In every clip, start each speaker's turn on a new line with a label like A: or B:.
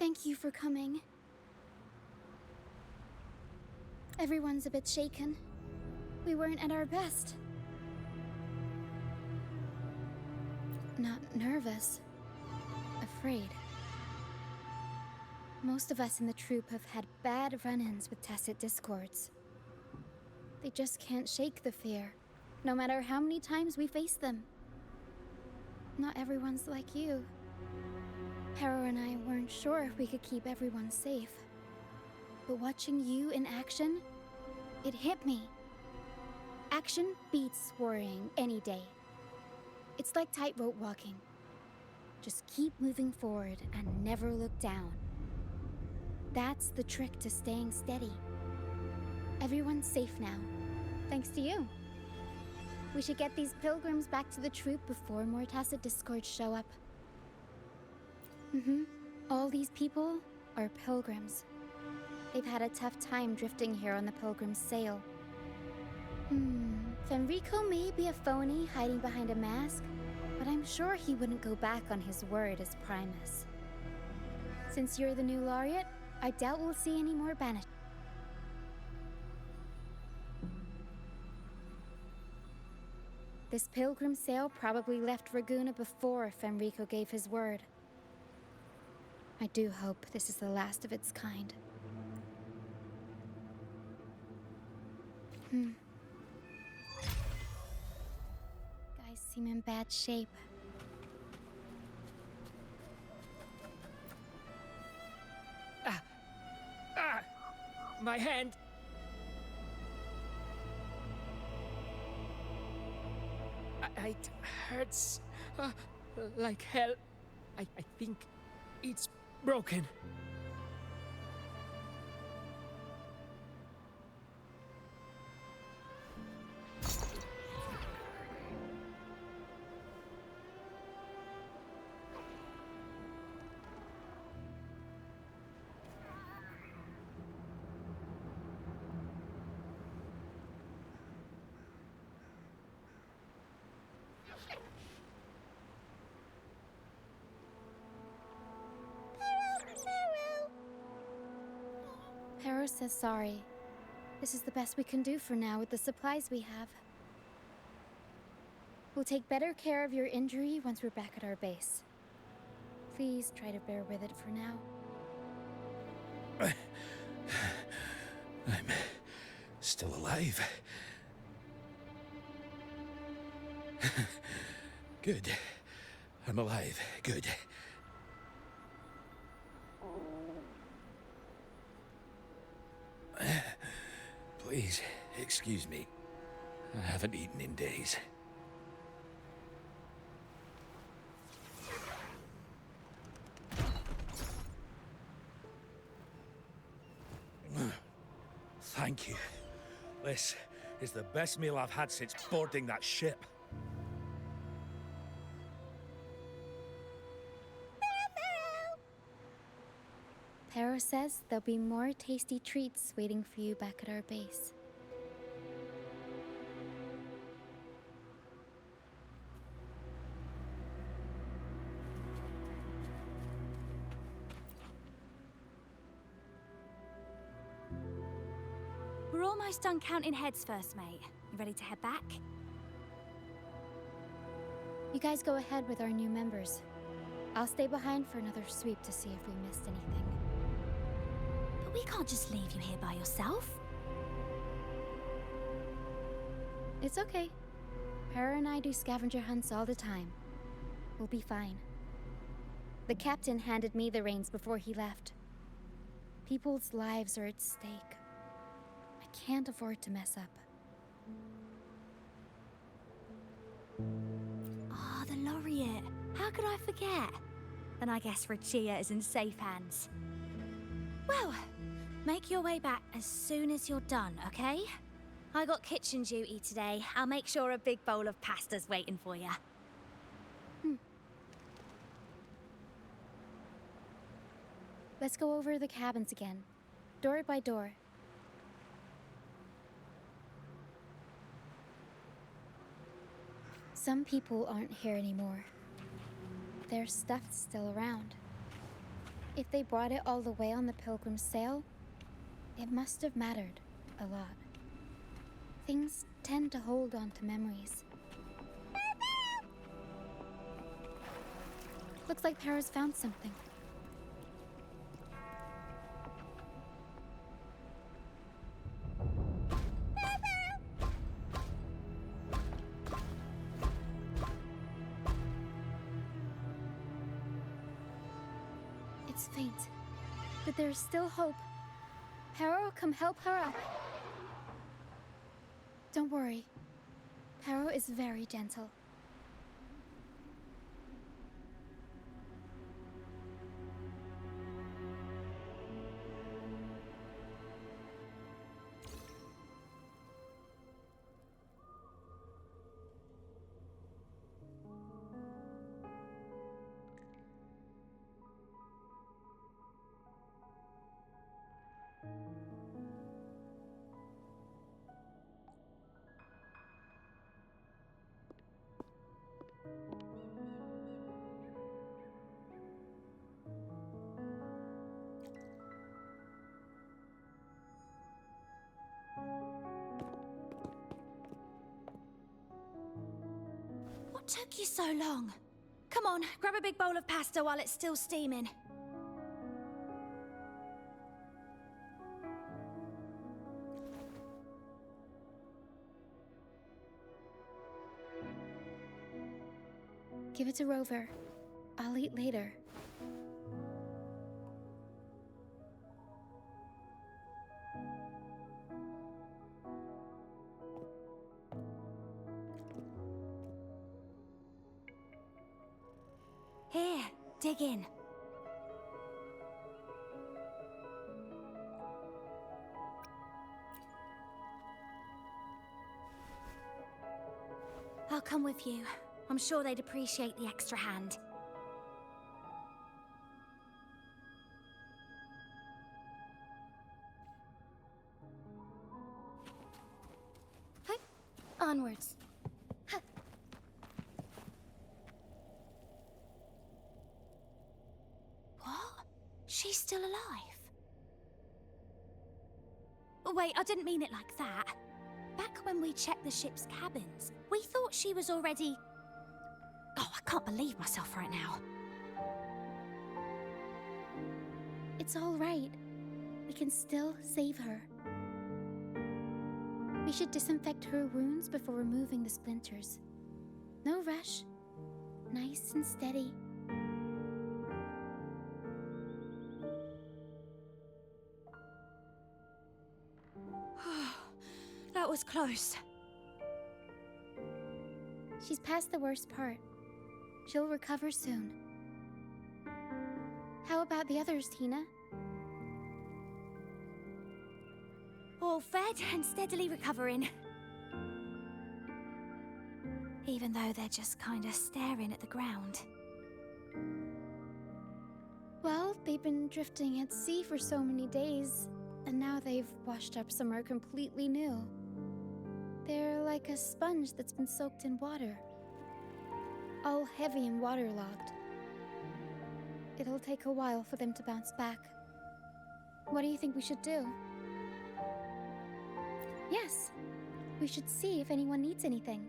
A: Thank you for coming. Everyone's a bit shaken. We weren't at our best. Not nervous. Afraid. Most of us in the troupe have had bad run-ins with tacit discords. They just can't shake the fear, no matter how many times we face them. Not everyone's like you. Harrow and I weren't sure if we could keep everyone safe. But watching you in action, it hit me. Action beats worrying any day. It's like tightrope walking. Just keep moving forward and never look down. That's the trick to staying steady. Everyone's safe now, thanks to you. We should get these pilgrims back to the troupe before more tacit discords show up. All these people are pilgrims. They've had a tough time drifting here on the pilgrim's sail. Fenrico may be a phony hiding behind a mask, but I'm sure he wouldn't go back on his word as Primus. Since you're the new laureate, I doubt we'll see any more banish. This pilgrim sail probably left Raguna before Fenrico gave his word. I do hope this is the last of its kind. Guys seem in bad shape.
B: My hand! It hurts like hell. I think it's broken.
A: Harrow says sorry. This is the best we can do for now with the supplies we have. We'll take better care of your injury once we're back at our base. Please try to bear with it for now.
C: I'm still alive. Good. I'm alive. Good. Please, excuse me. I haven't eaten in days. Thank you. This is the best meal I've had since boarding that ship.
A: Harrow says there'll be more tasty treats waiting for you back at our base.
D: We're almost done counting heads first, mate. You ready to head back?
A: You guys go ahead with our new members. I'll stay behind for another sweep to see if we missed anything.
D: But we can't just leave you here by yourself.
A: It's okay. Harrow and I do scavenger hunts all the time. We'll be fine. The captain handed me the reins before he left. People's lives are at stake. I can't afford to mess up.
D: Ah, the laureate. How could I forget? Then I guess Roccia is in safe hands. Well, make your way back as soon as you're done, okay? I got kitchen duty today. I'll make sure a big bowl of pasta's waiting for you.
A: Let's go over the cabins again, door by door. Some people aren't here anymore. Their stuff's still around. If they brought it all the way on the Pilgrim's sail, it must have mattered a lot. Things tend to hold on to memories. Looks like Para's found something. It's faint, but there's still hope. Para will come help her up. Don't worry. Para is very gentle.
D: What took you so long? Come on, grab a big bowl of pasta while it's still steaming.
A: Give it to Rover. I'll eat later.
D: Here, dig in. I'll come with you. I'm sure they'd appreciate the extra hand.
A: Onwards.
D: What? She's still alive? Wait, I didn't mean it like that. Back when we checked the ship's cabins, we thought she was already... Oh, I can't believe myself right now.
A: It's all right. We can still save her. We should disinfect her wounds before removing the splinters. No rush. Nice and steady.
D: That was close.
A: She's past the worst part. She'll recover soon. How about the others, Tina?
D: All fed and steadily recovering. Even though they're just kinda staring at the ground.
A: Well, they've been drifting at sea for so many days, and now they've washed up somewhere completely new. They're like a sponge that's been soaked in water. All heavy and waterlogged. It'll take a while for them to bounce back. What do you think we should do? Yes, we should see if anyone needs anything.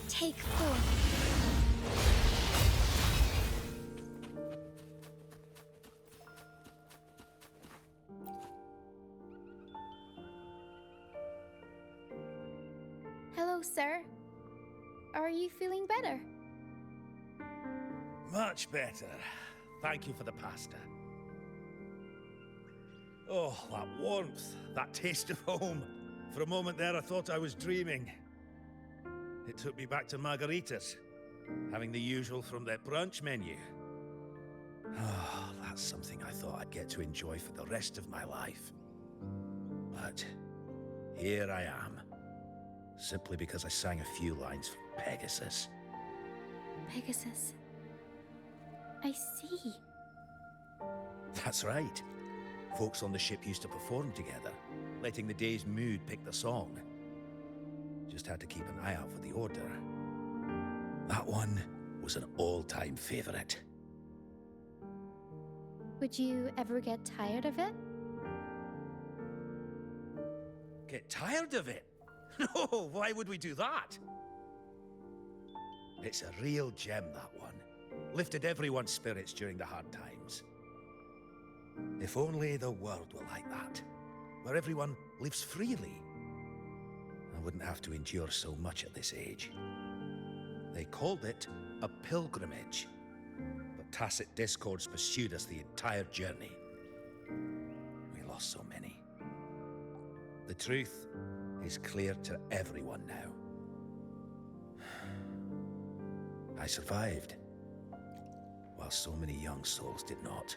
A: Take 4. Hello, sir. Are you feeling better?
C: Much better. Thank you for the pasta. Oh, that warmth, that taste of home. For a moment there, I thought I was dreaming. It took me back to margaritas, having the usual from their brunch menu. Oh, that's something I thought I'd get to enjoy for the rest of my life. But here I am, simply because I sang a few lines for Pegasus.
A: Pegasus. I see.
C: That's right. Folks on the ship used to perform together, letting the day's mood pick the song. Just had to keep an eye out for the Order. That one was an all-time favorite.
A: Would you ever get tired of it?
C: Get tired of it? No, why would we do that? It's a real gem, that one. Lifted everyone's spirits during the hard times. If only the world were like that, where everyone lives freely. I wouldn't have to endure so much at this age. They called it a pilgrimage, but tacit discords pursued us the entire journey. We lost so many. The truth is clear to everyone now. I survived, while so many young souls did not.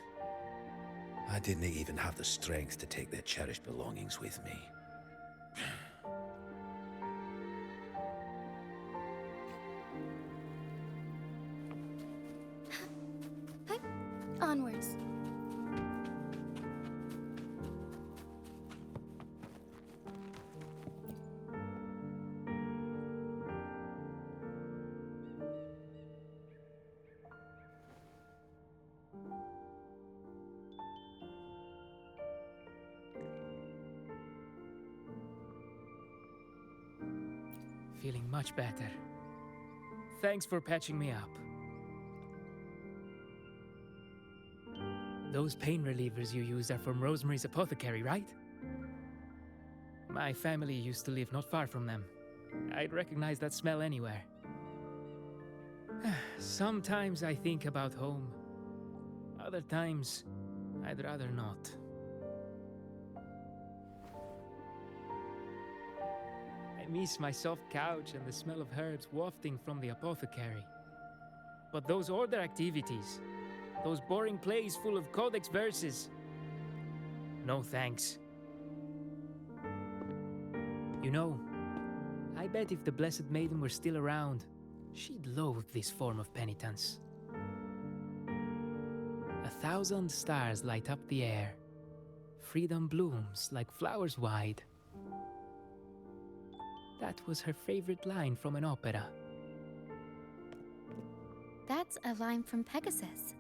C: I didn't even have the strength to take their cherished belongings with me.
A: Onwards.
B: Feeling much better. Thanks for patching me up. Those pain relievers you use are from Rosemary's apothecary, right? My family used to live not far from them. I'd recognize that smell anywhere. Sometimes I think about home. Other times, I'd rather not. I miss my soft couch and the smell of herbs wafting from the apothecary. But those Order activities, those boring plays full of codex verses, no thanks. You know, I bet if the Blessed Maiden were still around, she'd loathe this form of penitence. 1,000 stars light up the air. Freedom blooms like flowers wide. That was her favorite line from an opera.
A: That's a line from Pegasus.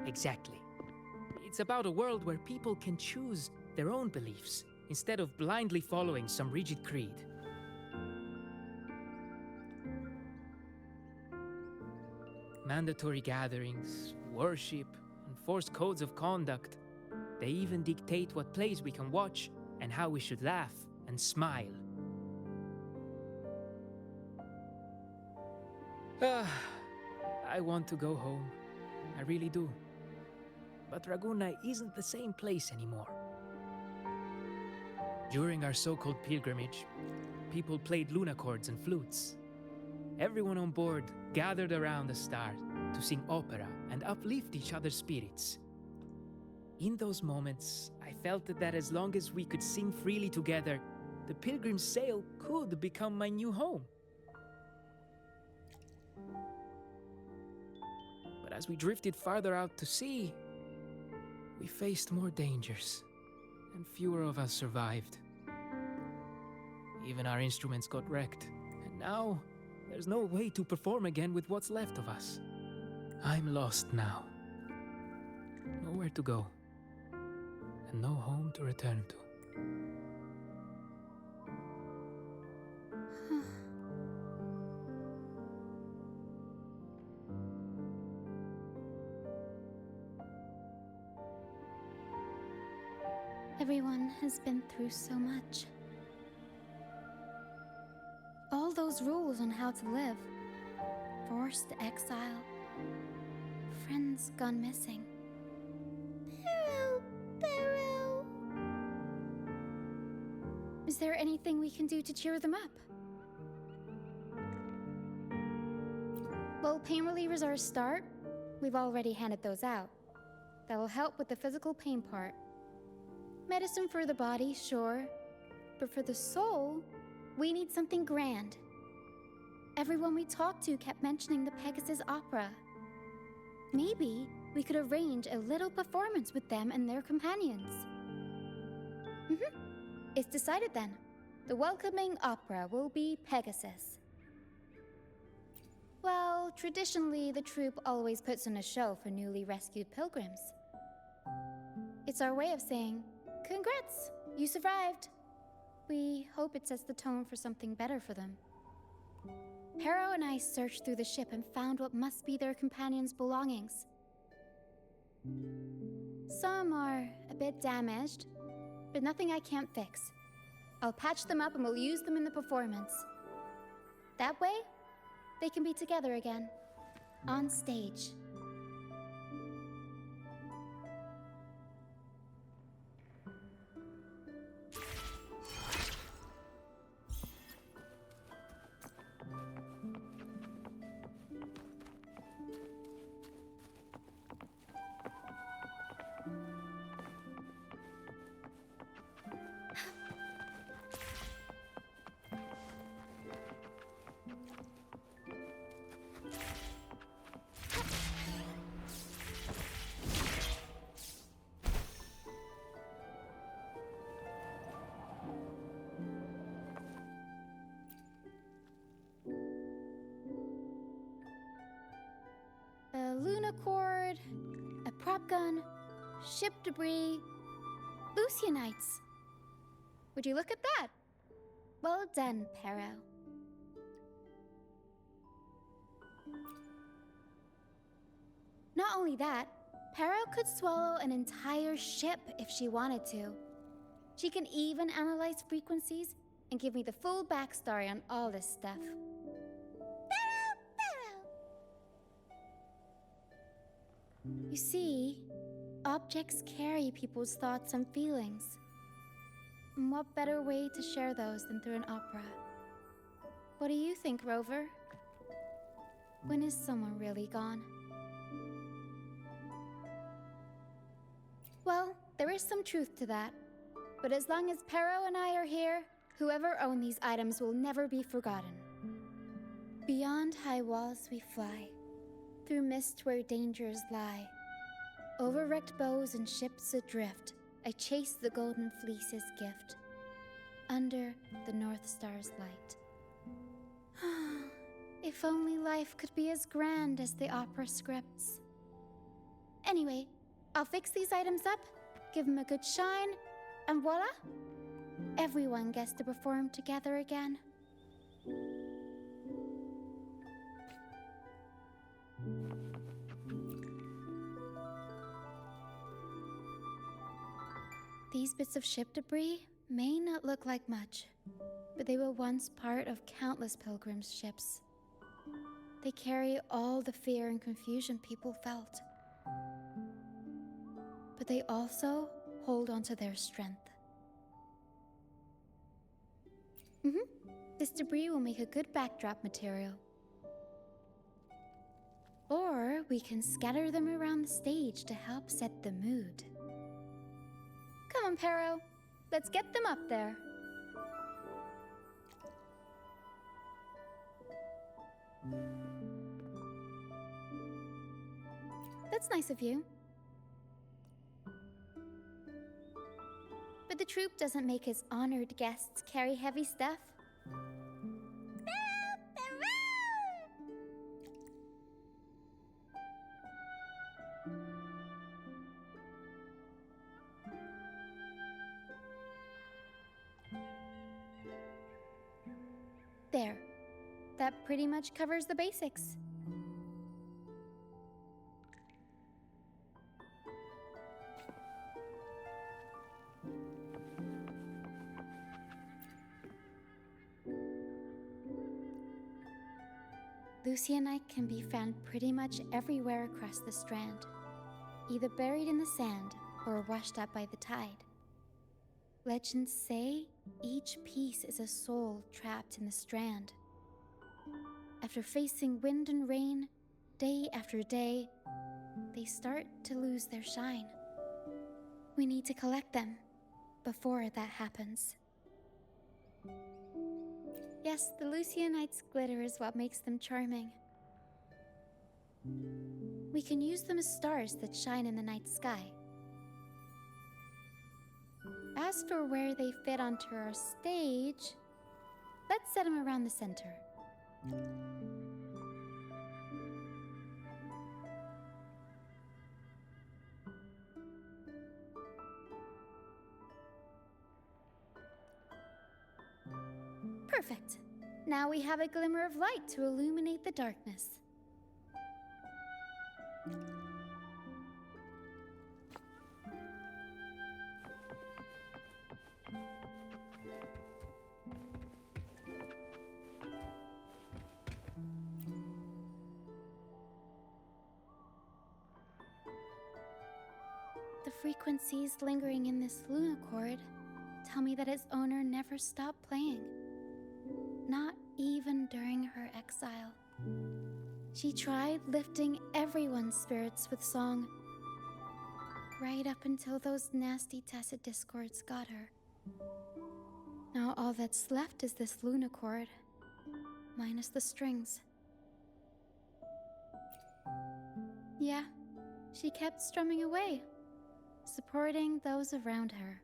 B: Exactly. It's about a world where people can choose their own beliefs instead of blindly following some rigid creed. Mandatory gatherings, worship, enforced codes of conduct. They even dictate what plays we can watch and how we should laugh and smile. I want to go home. I really do. But Raguna isn't the same place anymore. During our so-called pilgrimage, people played lunacords and flutes. Everyone on board gathered around the stars to sing opera and uplift each other's spirits. In those moments, I felt that as long as we could sing freely together, the Pilgrim's Sail could become my new home. But as we drifted farther out to sea, we faced more dangers, and fewer of us survived. Even our instruments got wrecked, and now there's no way to perform again with what's left of us. I'm lost now. Nowhere to go, and no home to return to.
A: Everyone has been through so much. All those rules on how to live. Forced exile. Friends gone missing. Barrow. Is there anything we can do to cheer them up? Well, pain relievers are a start. We've already handed those out. That'll help with the physical pain part. Medicine for the body, sure. But for the soul, we need something grand. Everyone we talked to kept mentioning the Pegasus Opera. Maybe we could arrange a little performance with them and their companions. It's decided then. The welcoming opera will be Pegasus. Well, traditionally, the troupe always puts on a show for newly rescued pilgrims. It's our way of saying, "Congrats, you survived." We hope it sets the tone for something better for them. Harrow and I searched through the ship and found what must be their companions' belongings. Some are a bit damaged, but nothing I can't fix. I'll patch them up and we'll use them in the performance. That way, they can be together again, on stage. A lunacord, a prop gun, ship debris, Lucianites. Would you look at that? Well done, Pero. Not only that, Pero could swallow an entire ship if she wanted to. She can even analyze frequencies and give me the full backstory on all this stuff. You see, objects carry people's thoughts and feelings. And what better way to share those than through an opera? What do you think, Rover? When is someone really gone? Well, there is some truth to that. But as long as Pero and I are here, whoever owned these items will never be forgotten. Beyond high walls we fly, through mist where dangers lie. Over wrecked bows and ships adrift, I chase the golden fleece's gift, under the North Star's light. If only life could be as grand as the opera scripts. Anyway, I'll fix these items up, give them a good shine, and voila! Everyone gets to perform together again. These bits of ship debris may not look like much, but they were once part of countless pilgrims' ships. They carry all the fear and confusion people felt. But they also hold onto their strength. This debris will make a good backdrop material. Or we can scatter them around the stage to help set the mood. Come on, Pero. Let's get them up there. That's nice of you. But the troupe doesn't make its honored guests carry heavy stuff. There. That pretty much covers the basics. Lucianite can be found pretty much everywhere across the Strand, either buried in the sand or washed up by the tide. Legends say each piece is a soul trapped in the Strand. After facing wind and rain, day after day, they start to lose their shine. We need to collect them before that happens. Yes, the Lucianite's glitter is what makes them charming. We can use them as stars that shine in the night sky. As for where they fit onto our stage, let's set them around the center. Perfect. Now we have a glimmer of light to illuminate the darkness. The frequencies lingering in this lunochord tell me that its owner never stopped playing. Not even during her exile. She tried lifting everyone's spirits with song, right up until those nasty tacit discords got her. Now all that's left is this lunochord, minus the strings. Yeah, she kept strumming away, supporting those around her.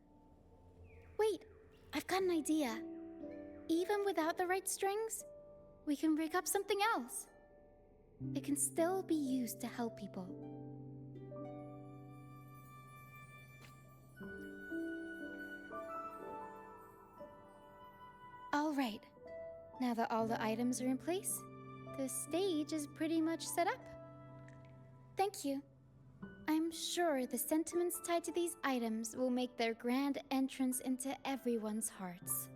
A: Wait, I've got an idea. Even without the right strings, we can rig up something else. It can still be used to help people. All right. Now that all the items are in place, the stage is pretty much set up. Thank you. I'm sure the sentiments tied to these items will make their grand entrance into everyone's hearts.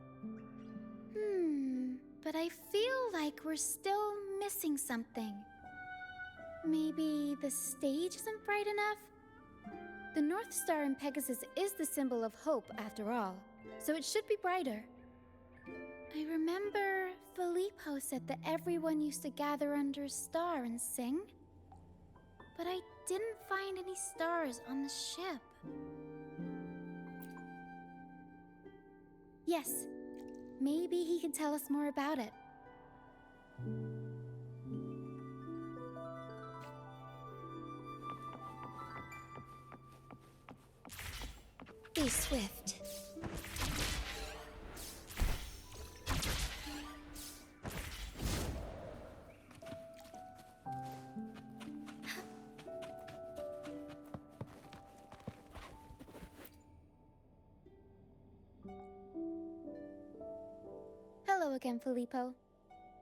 A: But I feel like we're still missing something. Maybe the stage isn't bright enough? The North Star in Pegasus is the symbol of hope, after all, so it should be brighter. I remember Filippo said that everyone used to gather under a star and sing, but I didn't find any stars on the ship. Yes, maybe he can tell us more about it. Be swift. Hello again, Filippo.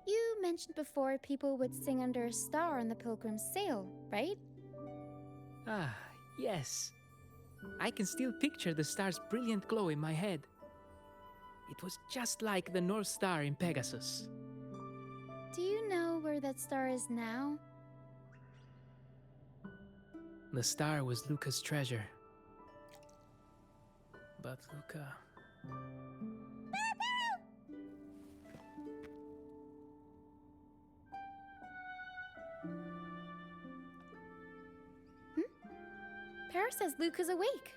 A: You mentioned before people would sing under a star on the Pilgrim's sail, right?
B: Ah, yes. I can still picture the star's brilliant glow in my head. It was just like the North Star in Pegasus.
A: Do you know where that star is now?
B: The star was Luca's treasure. But Luca...
A: Para says Luca's awake.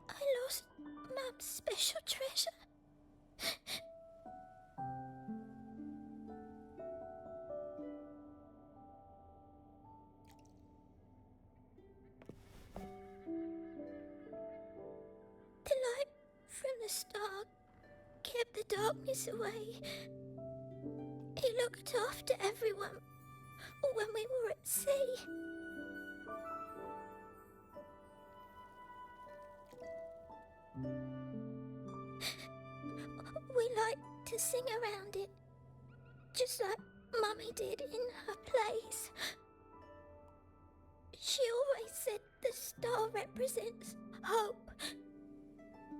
D: I lost Mum's special treasure. The light from the star kept the darkness away. He looked after everyone when we were at sea. We like to sing around it, just like Mummy did in her plays. She always said the star represents hope.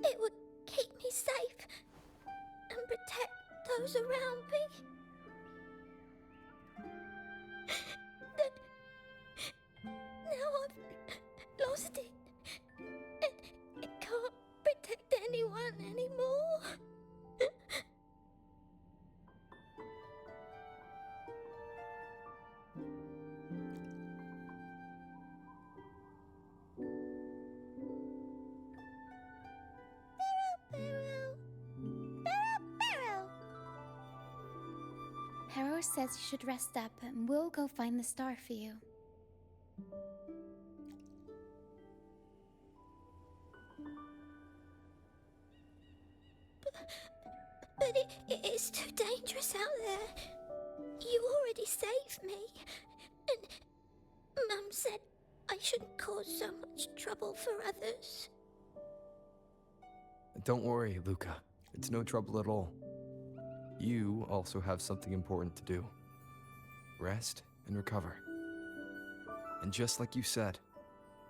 D: It would keep me safe and protect those around me. Now I've lost it.
A: Pero says you should rest up and we'll go find the star for you.
D: But it's too dangerous out there. You already saved me. And Mum said I shouldn't cause so much trouble for others.
E: Don't worry, Luca. It's no trouble at all. You also have something important to do. Rest and recover. And just like you said,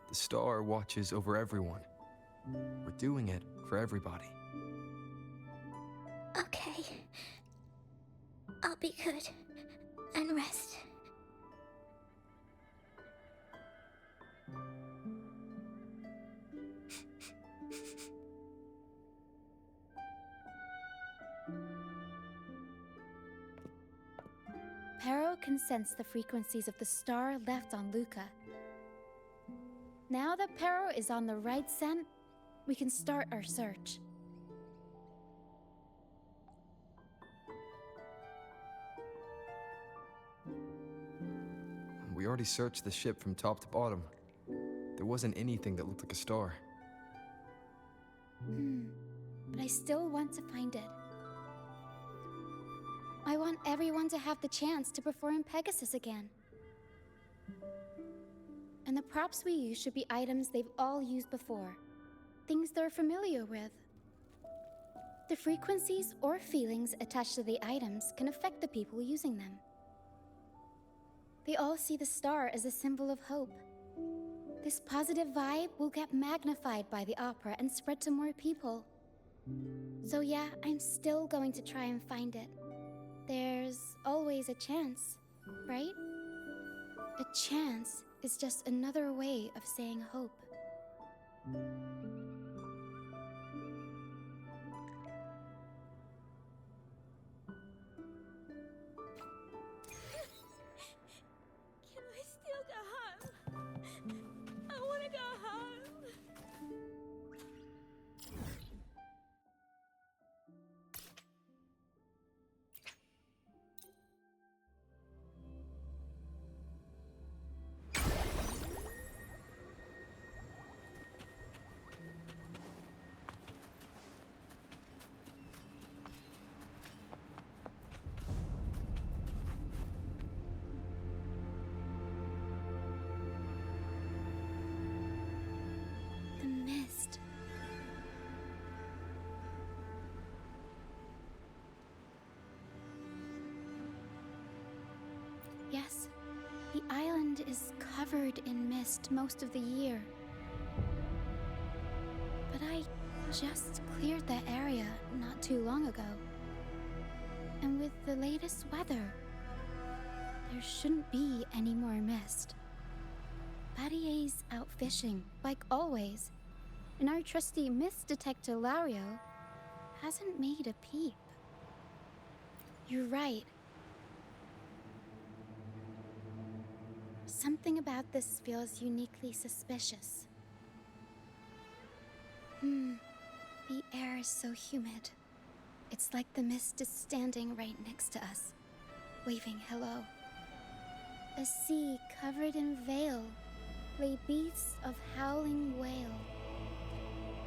E: the star watches over everyone. We're doing it for everybody.
D: Okay. I'll be good. And rest.
A: Pero can sense the frequencies of the star left on Luca. Now that Pero is on the right scent, we can start our search.
E: We already searched the ship from top to bottom. There wasn't anything that looked like a star.
A: But I still want to find it. I want everyone to have the chance to perform Pegasus again. And the props we use should be items they've all used before. Things they're familiar with. The frequencies or feelings attached to the items can affect the people using them. They all see the star as a symbol of hope. This positive vibe will get magnified by the opera and spread to more people. So yeah, I'm still going to try and find it. There's always a chance, right? A chance is just another way of saying hope.
D: Can I still go home? I want to go home.
A: The mist. Yes, the island is covered in mist most of the year. But I just cleared that area not too long ago. And with the latest weather, there shouldn't be any more mist. Battier's out fishing, like always, and our trusty mist detector Lario hasn't made a peep. You're right. Something about this feels uniquely suspicious. The air is so humid. It's like the mist is standing right next to us, waving hello. A sea covered in veil lay beasts of howling whale.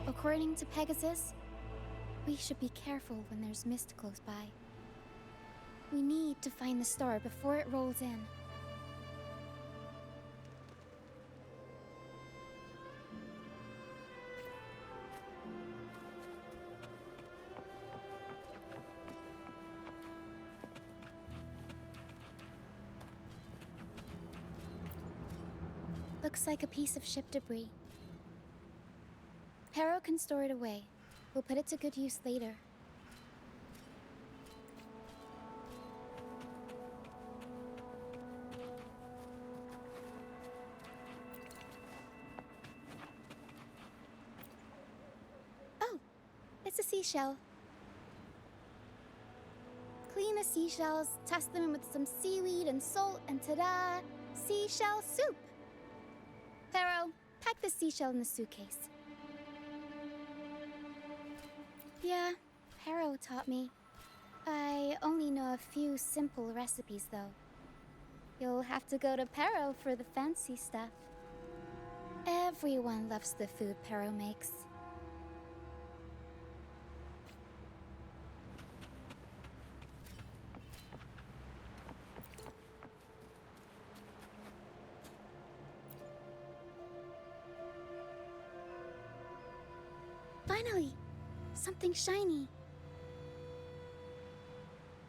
A: According to Pegasus, we should be careful when there's mist close by. We need to find the star before it rolls in. Looks like a piece of ship debris. Pero can store it away. We'll put it to good use later. Oh, it's a seashell. Clean the seashells, toss them in with some seaweed and salt, and ta-da! Seashell soup! Pero, pack the seashell in the suitcase. Yeah, Pero taught me. I only know a few simple recipes, though. You'll have to go to Pero for the fancy stuff. Everyone loves the food Pero makes. Finally! Something shiny.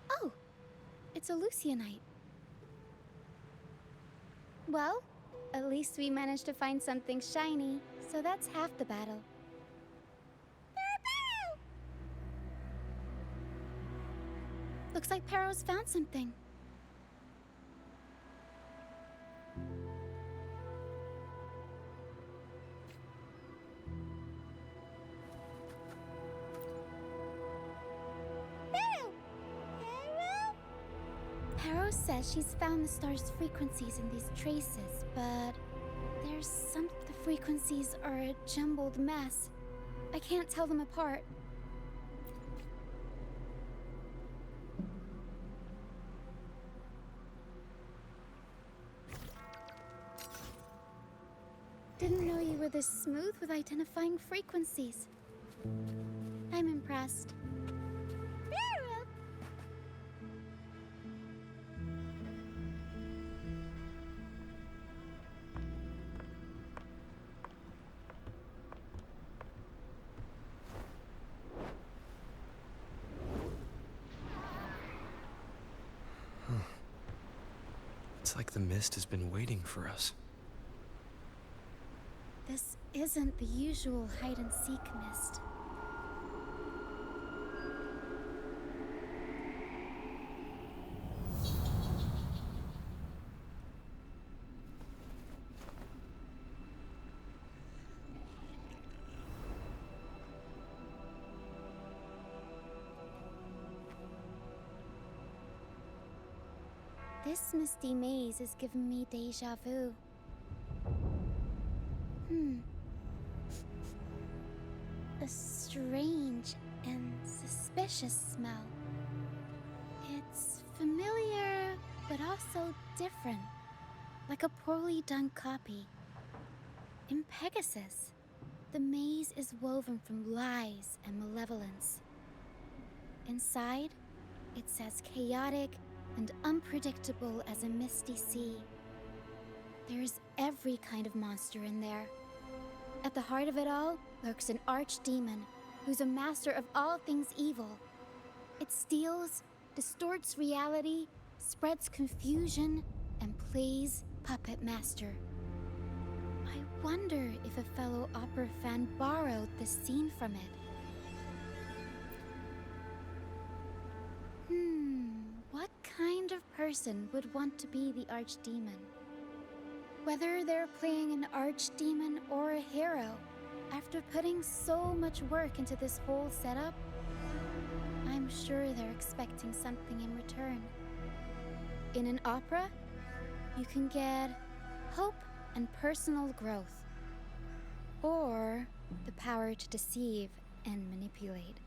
A: Oh! It's a Lucianite. Well, at least we managed to find something shiny, so that's half the battle. Looks like Pero's found something. Pero says she's found the star's frequencies in these traces, but the frequencies are a jumbled mess. I can't tell them apart. Didn't know you were this smooth with identifying frequencies. I'm impressed.
E: It's like the mist has been waiting for us.
A: This isn't the usual hide-and-seek mist. This misty maze is giving me déjà vu. A strange and suspicious smell. It's familiar, but also different. Like a poorly done copy. In Pegasus, the maze is woven from lies and malevolence. Inside, it's as chaotic and unpredictable as a misty sea. There's every kind of monster in there. At the heart of it all lurks an archdemon who's a master of all things evil. It steals, distorts reality, spreads confusion, and plays puppet master. I wonder if a fellow opera fan borrowed this scene from it. What kind of person would want to be the archdemon? Whether they're playing an archdemon or a hero, after putting so much work into this whole setup, I'm sure they're expecting something in return. In an opera, you can get hope and personal growth, or the power to deceive and manipulate.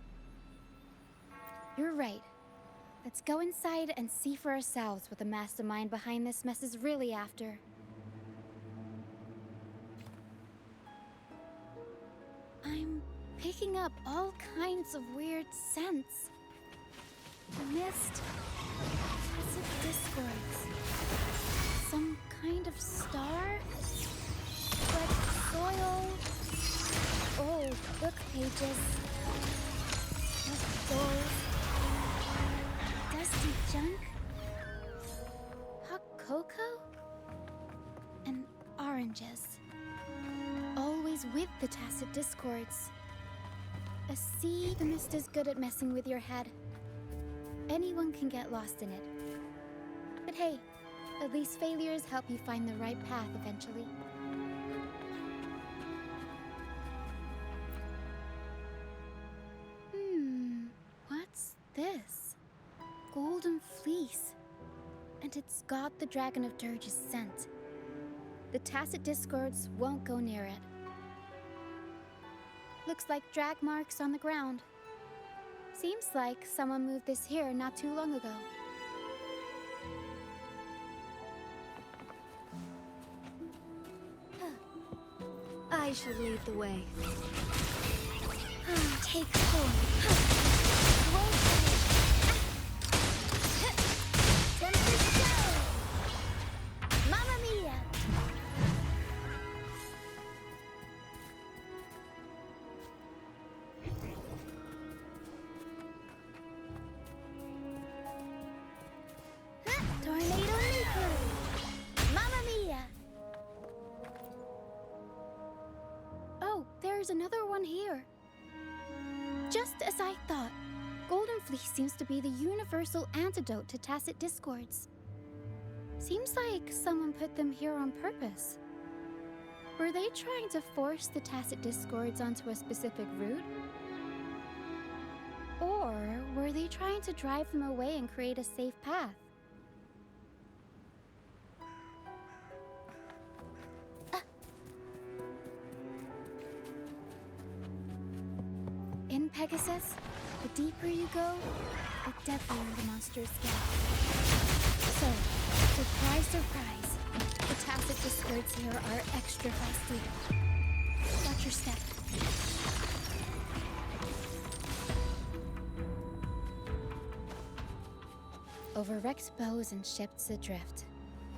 A: You're right. Let's go inside and see for ourselves what the mastermind behind this mess is really after. I'm picking up all kinds of weird scents. Mist, acid discords, some kind of star, wet soil, old book pages, dolls, dusty junk, hot cocoa, and oranges. Always with the tacit discords. A sea, the mist is good at messing with your head. Anyone can get lost in it. But hey, at least failures help you find the right path eventually. What's this? Golden fleece. And it's got the Dragon of Dirge's scent. The tacit discords won't go near it. Looks like drag marks on the ground. Seems like someone moved this here not too long ago.
D: I shall lead the way.
A: Take form. Tempest go! Mamma mia! Tornado nuclear! Mamma mia! Oh, there's another one here. Just as I thought, Golden Fleece seems to be the universal antidote to tacit discords. Seems like someone put them here on purpose. Were they trying to force the tacit discords onto a specific route? Or were they trying to drive them away and create a safe path? In Pegasus, the deeper you go, the deadlier the monsters get. So, surprise, surprise, the tacit discords here are extra feisty. Watch your step. Over wrecked bows and ships adrift,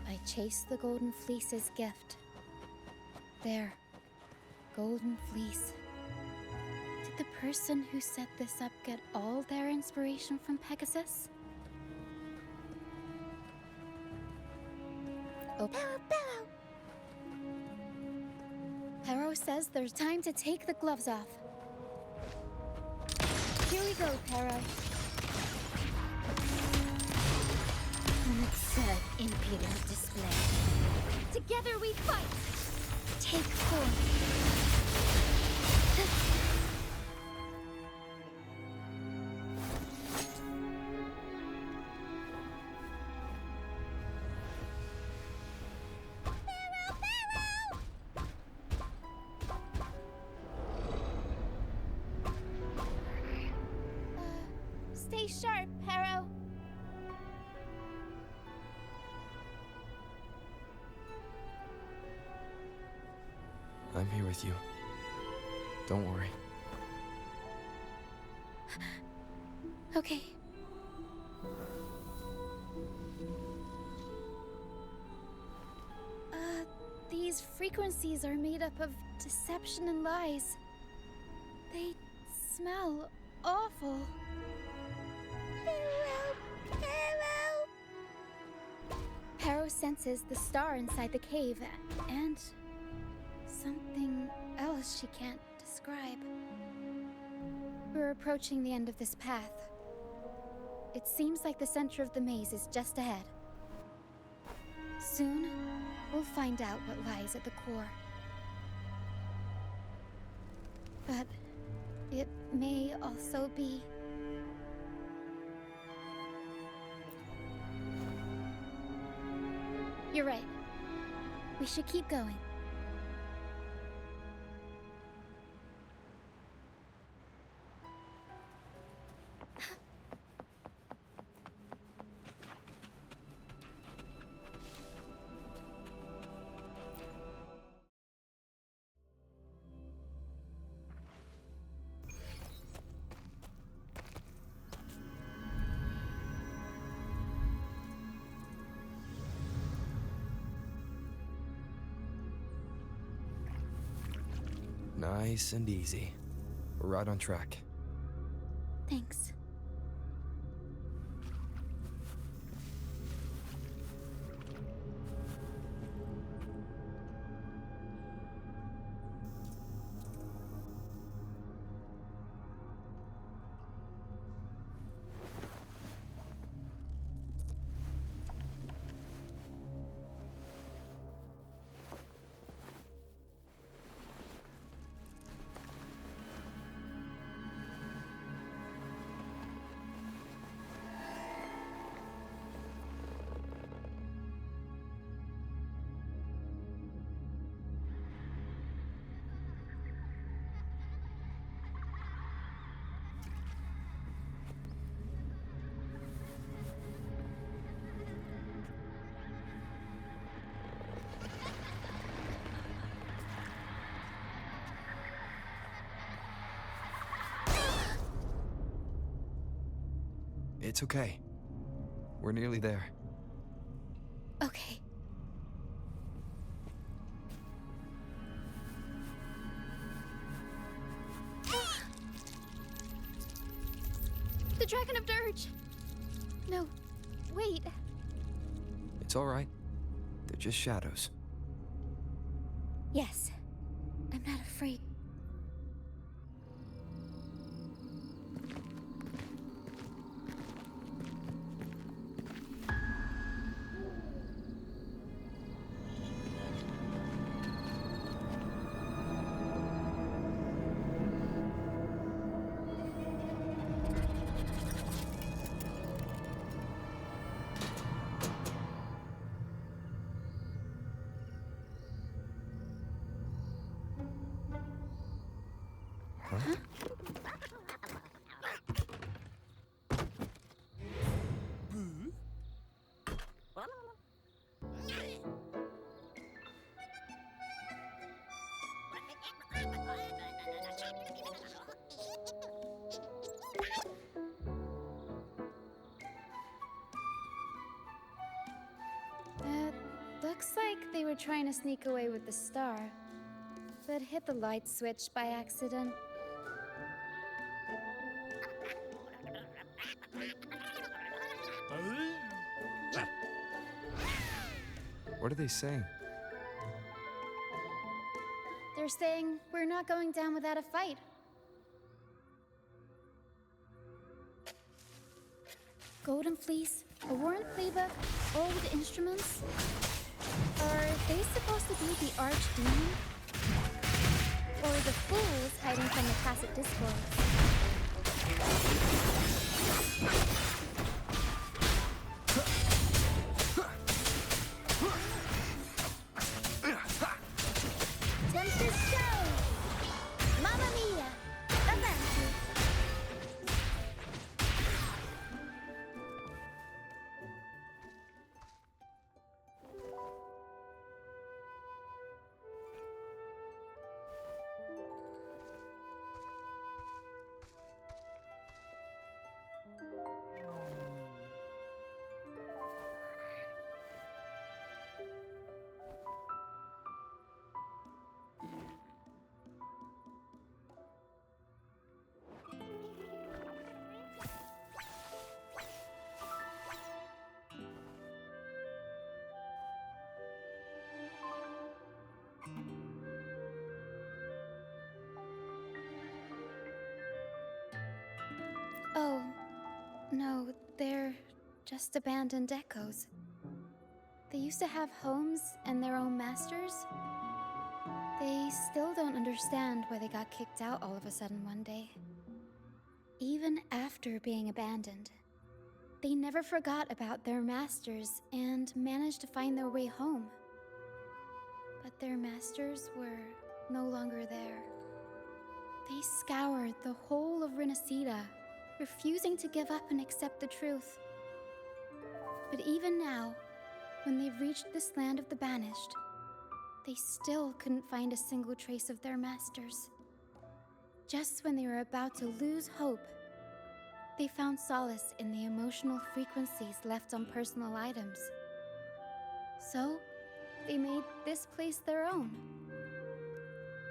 A: I chase the Golden Fleece's gift. There, Golden Fleece. Did the person who set this up get all their inspiration from Pegasus? Oh, Pero! Pero says there's time to take the gloves off. Here we go, Pero. An absurd, impudent display. Together we fight! Take form. Stay sharp, Pero.
E: I'm here with you. Don't worry.
A: Okay. These frequencies are made up of deception and lies. They smell awful. Pero senses the star inside the cave, and something else she can't describe. We're approaching the end of this path. It seems like the center of the maze is just ahead. Soon, we'll find out what lies at the core. But it may also be... You're right. We should keep going.
E: Nice and easy. We're right on track.
A: Thanks.
E: It's okay. We're nearly there.
A: Okay. The Dragon of Dirge! No, wait.
E: It's all right. They're just shadows.
A: Yes, I'm not afraid.
E: Huh?
A: Looks like they were trying to sneak away with the star, but hit the light switch by accident.
E: What are they saying?
A: They're saying we're not going down without a fight. Golden Fleece, a worn playbook, old instruments. Are they supposed to be the archdemon? Or the fools hiding from the Tacit Discords? Tempest Show! Mamma Mia! Avanti! Oh, no, they're just abandoned echoes. They used to have homes and their own masters. They still don't understand why they got kicked out all of a sudden one day. Even after being abandoned, they never forgot about their masters and managed to find their way home. But their masters were no longer there. They scoured the whole of Renacida, refusing to give up and accept the truth. But even now, when they've reached this land of the banished, they still couldn't find a single trace of their masters. Just when they were about to lose hope, they found solace in the emotional frequencies left on personal items. So, they made this place their own.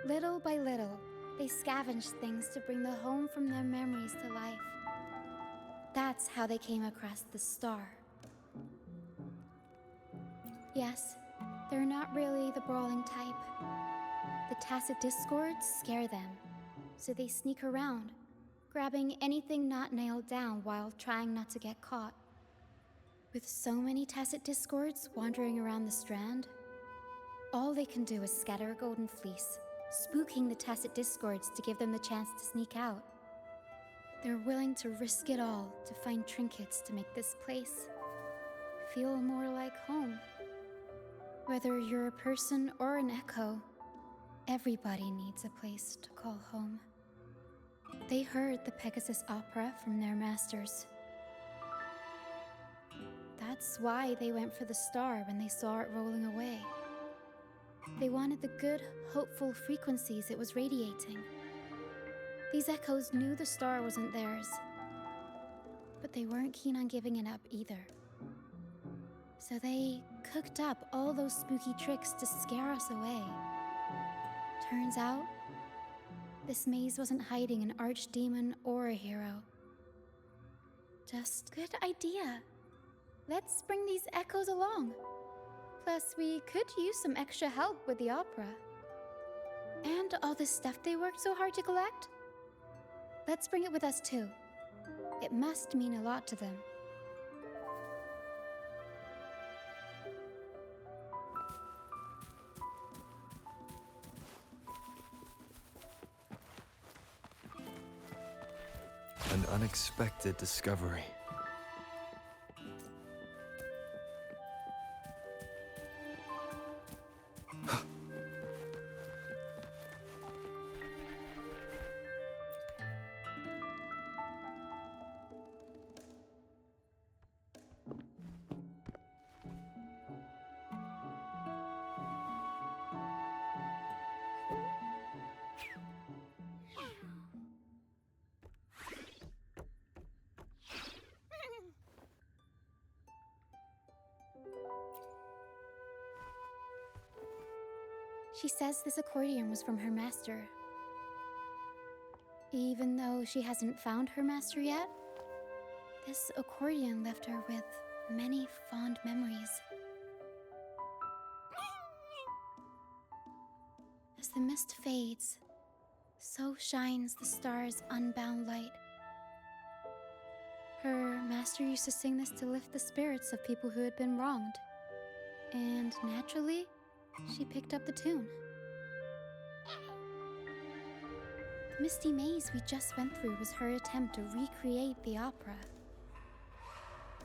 A: Little by little, they scavenged things to bring the home from their memories to life. That's how they came across the star. Yes, they're not really the brawling type. The Tacit Discords scare them, so they sneak around, grabbing anything not nailed down while trying not to get caught. With so many Tacit Discords wandering around the Strand, all they can do is scatter a golden fleece, spooking the Tacit Discords to give them the chance to sneak out. They're willing to risk it all to find trinkets to make this place feel more like home. Whether you're a person or an echo, everybody needs a place to call home. They heard the Pegasus Opera from their masters. That's why they went for the star when they saw it rolling away. They wanted the good, hopeful frequencies it was radiating. These echoes knew the star wasn't theirs, but they weren't keen on giving it up either. So they cooked up all those spooky tricks to scare us away. Turns out, this maze wasn't hiding an archdemon or a hero. Just good idea. Let's bring these echoes along. Plus, we could use some extra help with the opera. And all the stuff they worked so hard to collect? Let's bring it with us too. It must mean a lot to them.
E: An unexpected discovery.
A: She says this accordion was from her master. Even though she hasn't found her master yet, this accordion left her with many fond memories. As the mist fades, so shines the star's unbound light. Her master used to sing this to lift the spirits of people who had been wronged. And naturally, she picked up the tune. The misty maze we just went through was her attempt to recreate the opera.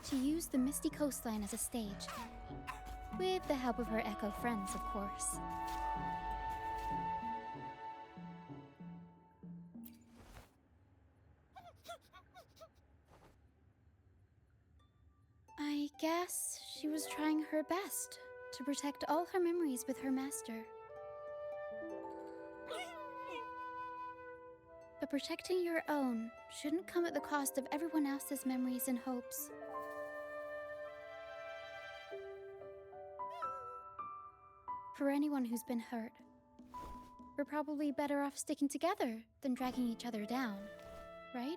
A: She used the misty coastline as a stage, with the help of her echo friends, of course. I guess she was trying her best to protect all her memories with her master. But protecting your own shouldn't come at the cost of everyone else's memories and hopes. For anyone who's been hurt, we're probably better off sticking together than dragging each other down, right?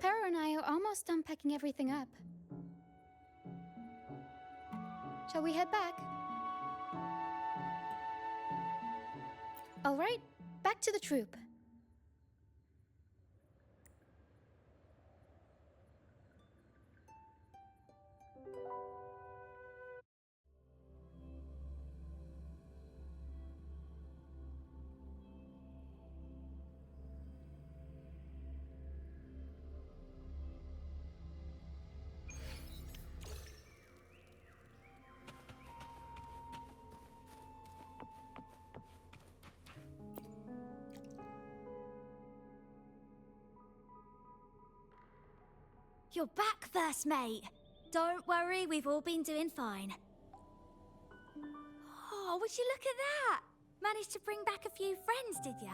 A: Pero and I are almost done packing everything up. Shall we head back? All right, back to the troop.
D: You're back, first mate. Don't worry, we've all been doing fine. Oh, would you look at that? Managed to bring back a few friends, did ya?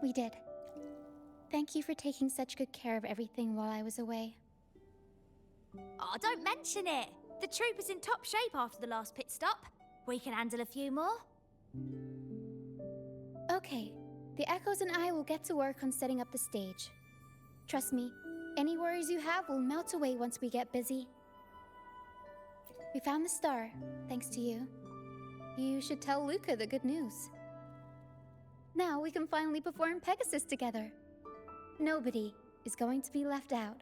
A: We did. Thank you for taking such good care of everything while I was away.
D: Oh, don't mention it. The troop is in top shape after the last pit stop. We can handle a few more.
A: Okay, the Echoes and I will get to work on setting up the stage. Trust me, any worries you have will melt away once we get busy. We found the star, thanks to you. You should tell Luca the good news. Now we can finally perform Pegasus together. Nobody is going to be left out.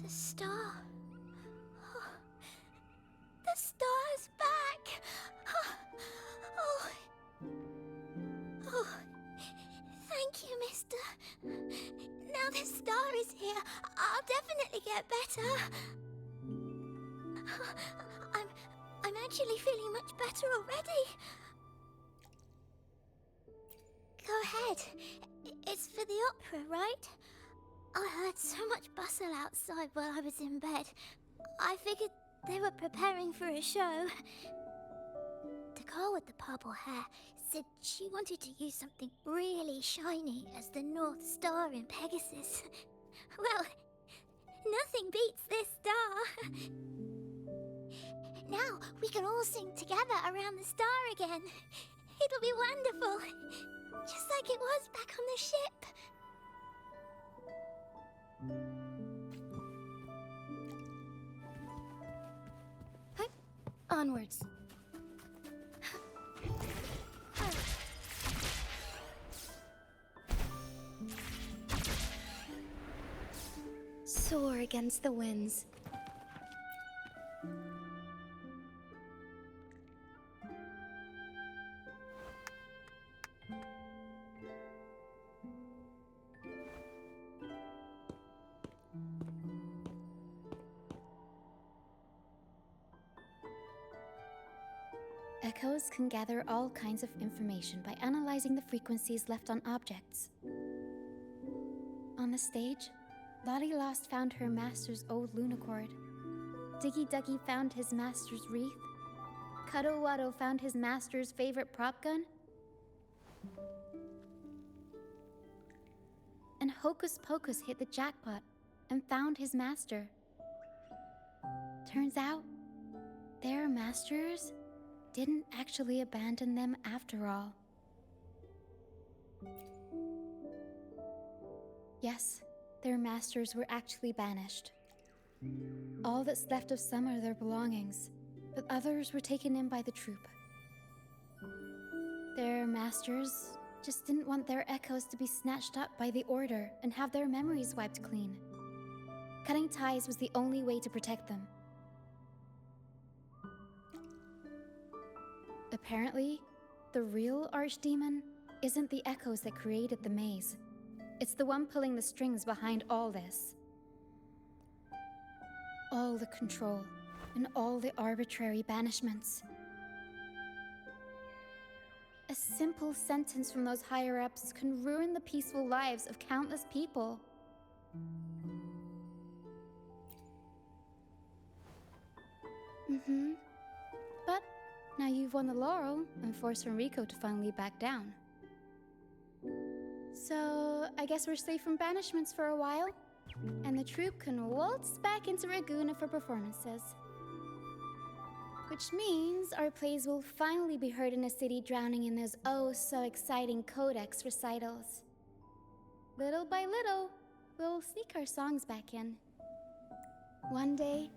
D: The star. Oh, the star's back. Oh. Oh. the star is here, I'll definitely get better. I'm actually feeling much better already. Go ahead. It's for the opera, right? I heard so much bustle outside while I was in bed. I figured they were preparing for a show. The girl with the purple hair said she wanted to use something really shiny as the North Star in Pegasus. Well, nothing beats this star. Now we can all sing together around the star again. It'll be wonderful. Just like it was back on the ship.
A: Onwards. Soar against the winds. Echoes can gather all kinds of information by analyzing the frequencies left on objects. On the stage, Lottie Lost found her master's old lunacord. Diggy Duggy found his master's wreath. Cuddle Waddle found his master's favorite prop gun. And Hocus Pocus hit the jackpot and found his master. Turns out, their masters didn't actually abandon them after all. Yes, their masters were actually banished. All that's left of some are their belongings, but others were taken in by the troupe. Their masters just didn't want their echoes to be snatched up by the Order and have their memories wiped clean. Cutting ties was the only way to protect them. Apparently, the real Archdemon isn't the echoes that created the maze. It's the one pulling the strings behind all this. All the control and all the arbitrary banishments. A simple sentence from those higher-ups can ruin the peaceful lives of countless people. But now you've won the laurel and forced Enrico to finally back down. So, I guess we're safe from banishments for a while, and the troupe can waltz back into Ragusa for performances. Which means our plays will finally be heard in a city drowning in those oh-so-exciting codex recitals. Little by little, we'll sneak our songs back in. One day,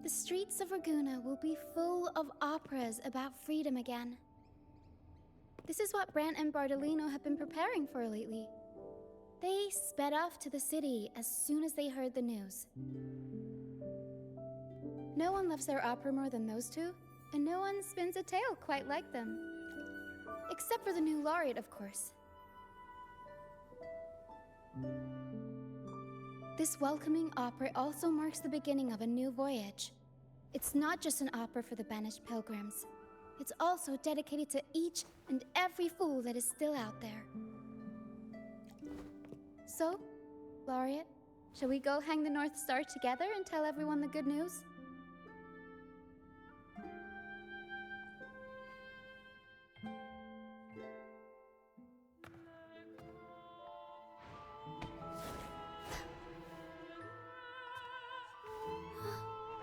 A: the streets of Ragusa will be full of operas about freedom again. This is what Brant and Bardolino have been preparing for lately. They sped off to the city as soon as they heard the news. No one loves their opera more than those two, and no one spins a tale quite like them. Except for the new laureate, of course. This welcoming opera also marks the beginning of a new voyage. It's not just an opera for the banished pilgrims. It's also dedicated to each and every fool that is still out there. So, Laureate, shall we go hang the North Star together and tell everyone the good news?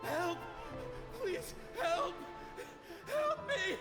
C: Help! Please, help! Help me!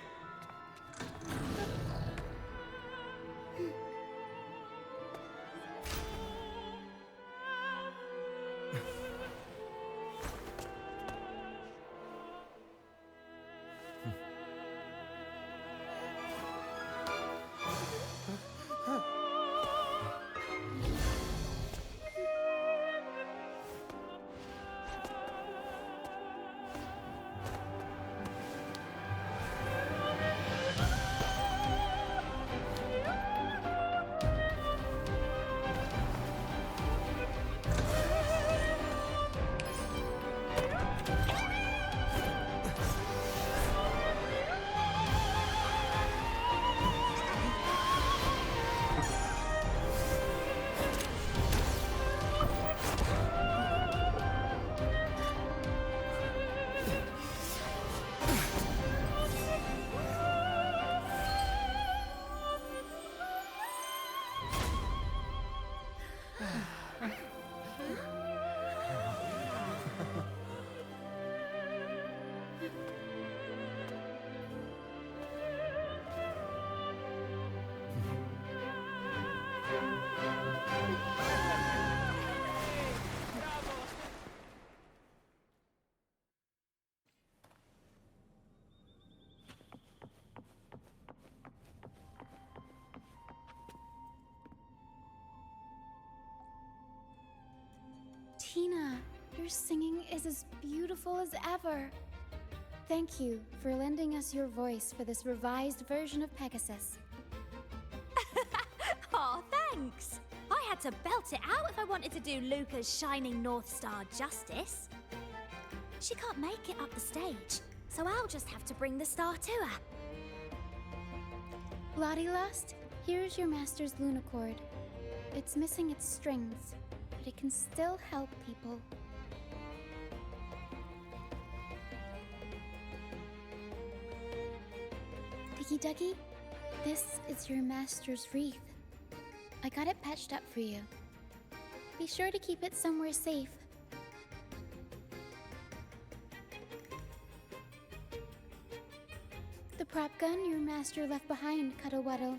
A: Your singing is as beautiful as ever. Thank you for lending us your voice for this revised version of Pegasus.
D: Aw, thanks! I had to belt it out if I wanted to do Luca's Shining North Star justice. She can't make it up the stage, so I'll just have to bring the star to her.
A: Lottie Lost, here's your master's Lunacord. It's missing its strings, but it can still help people. Diggy Duggy, this is your master's wreath. I got it patched up for you. Be sure to keep it somewhere safe. The prop gun your master left behind, Cuddlewaddle.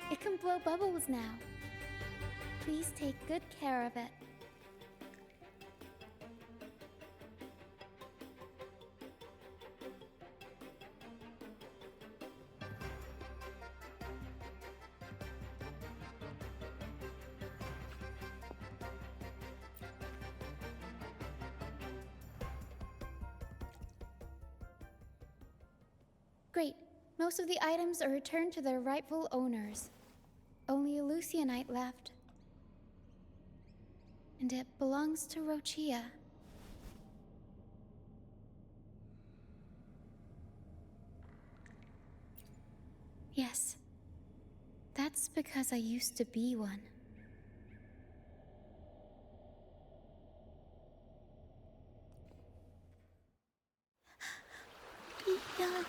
A: It can blow bubbles now. Please take good care of it. Great. Most of the items are returned to their rightful owners. Only a Lucianite left. And it belongs to Roccia. Yes. That's because I used to be one. Beyond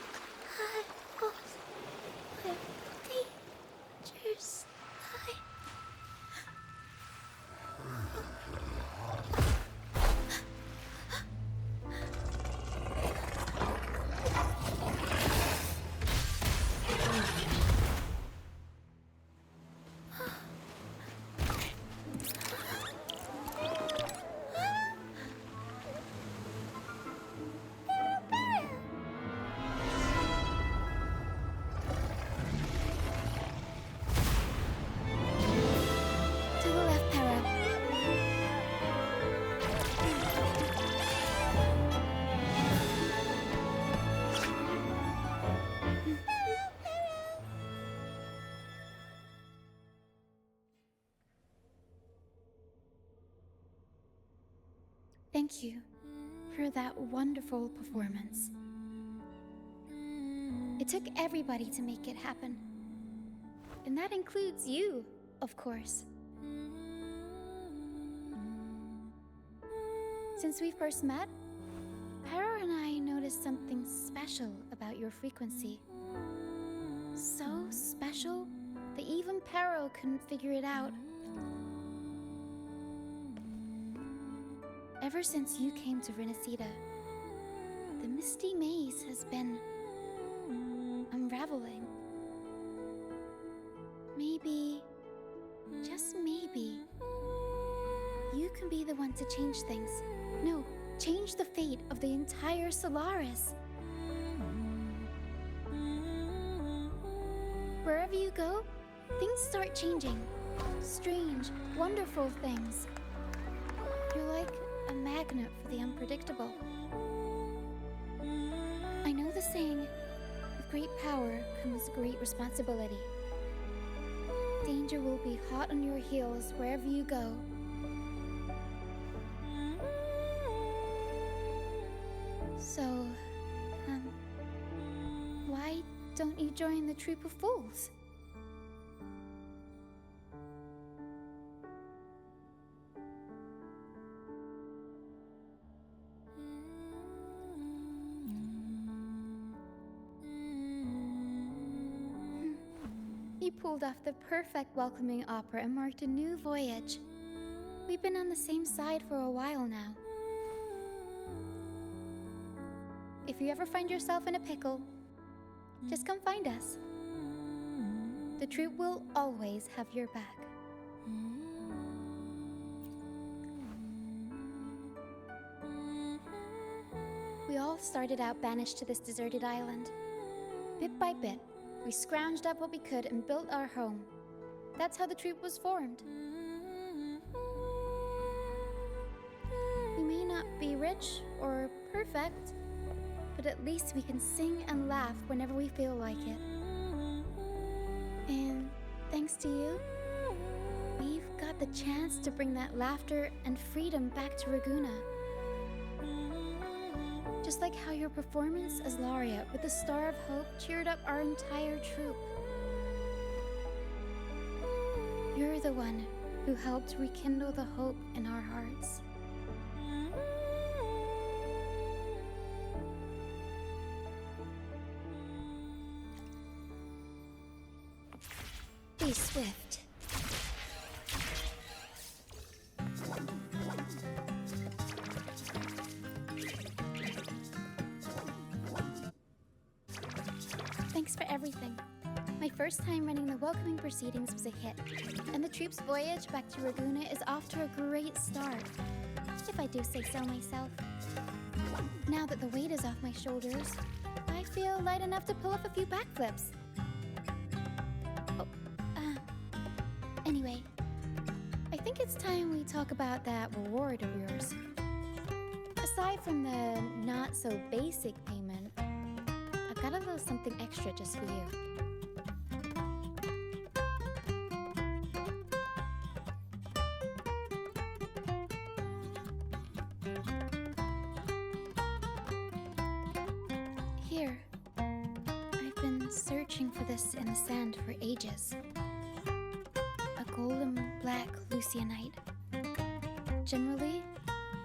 A: high walls where dangers lie. To the left, Para. Thank you for that wonderful performance. It took everybody to make it happen. And that includes you, of course. Since we first met, Pero and I noticed something special about your frequency. So special that even Pero couldn't figure it out. Ever since you came to Renacida, the Misty Maze has been unraveling. Maybe, just maybe, you can be the one to change things. No, change the fate of the entire Solaris. Wherever you go, things start changing. Strange, wonderful things. You're like a magnet for the unpredictable. I know the saying, with great power comes great responsibility. Danger will be hot on your heels wherever you go. So, why don't you join the troop of fools? You pulled off the perfect welcoming opera and marked a new voyage. We've been on the same side for a while now. If you ever find yourself in a pickle, just come find us. The troop will always have your back. We all started out banished to this deserted island. Bit by bit, we scrounged up what we could and built our home. That's how the troop was formed. We may be rich or perfect, but at least we can sing and laugh whenever we feel like it. And thanks to you, we've got the chance to bring that laughter and freedom back to Raguna. Just like how your performance as Laureate with the Star of Hope cheered up our entire troupe. You're the one who helped rekindle the hope in our hearts. Be swift. Thanks for everything. My first time running the welcoming proceedings was a hit, and the troupe's voyage back to Raguna is off to a great start, if I do say so myself. Now that the weight is off my shoulders, I feel light enough to pull off a few backflips. Anyway, I think it's time we talk about that reward of yours. Aside from the not-so-basic payment, I've got a little something extra just for you. Here. I've been searching for this in the sand for ages. A golden black Lucianite. Generally,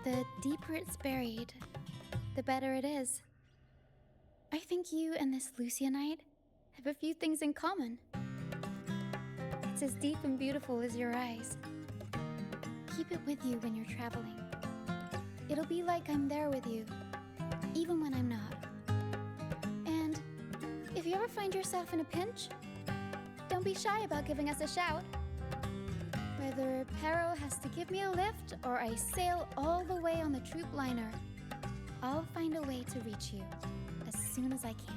A: the deeper it's buried, the better it is. I think you and this Lucianite have a few things in common. It's as deep and beautiful as your eyes. Keep it with you when you're traveling. It'll be like I'm there with you, even when I'm not. And if you ever find yourself in a pinch, don't be shy about giving us a shout. Whether Pero has to give me a lift or I sail all the way on the troop liner, I'll find a way to reach you as soon as I can.